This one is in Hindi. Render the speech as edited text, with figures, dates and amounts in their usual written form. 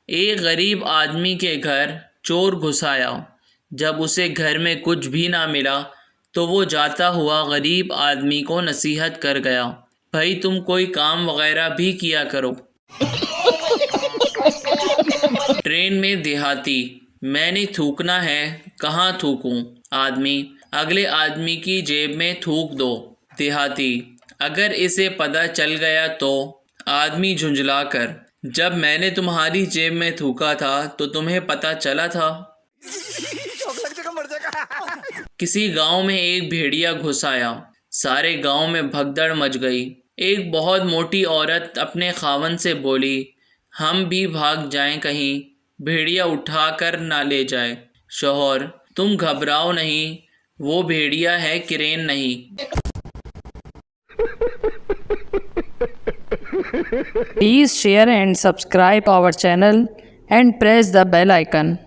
एक गरीब आदमी के घर चोर घुस आया। जब उसे घर में कुछ भी ना मिला तो वो जाता हुआ गरीब आदमी को नसीहत कर गया, भाई तुम कोई काम वगैरह भी किया करो। ट्रेन में देहाती, मैंने थूकना है, कहाँ थूकूं? आदमी, अगले आदमी की जेब में थूक दो। देहाती, अगर इसे पता चल गया तो? आदमी झुंझलाकर, जब मैंने तुम्हारी जेब में थूका था तो तुम्हें पता चला था। किसी गांव में एक भेड़िया घुस आया। सारे गांव में भगदड़ मच गई। एक बहुत मोटी औरत अपने खावन से बोली, हम भी भाग जाएं कहीं, भेड़िया उठा कर ना ले जाए। शौहर, तुम घबराओ नहीं, वो भेड़िया है, किरेन नहीं। Please share and subscribe our channel and press the bell icon.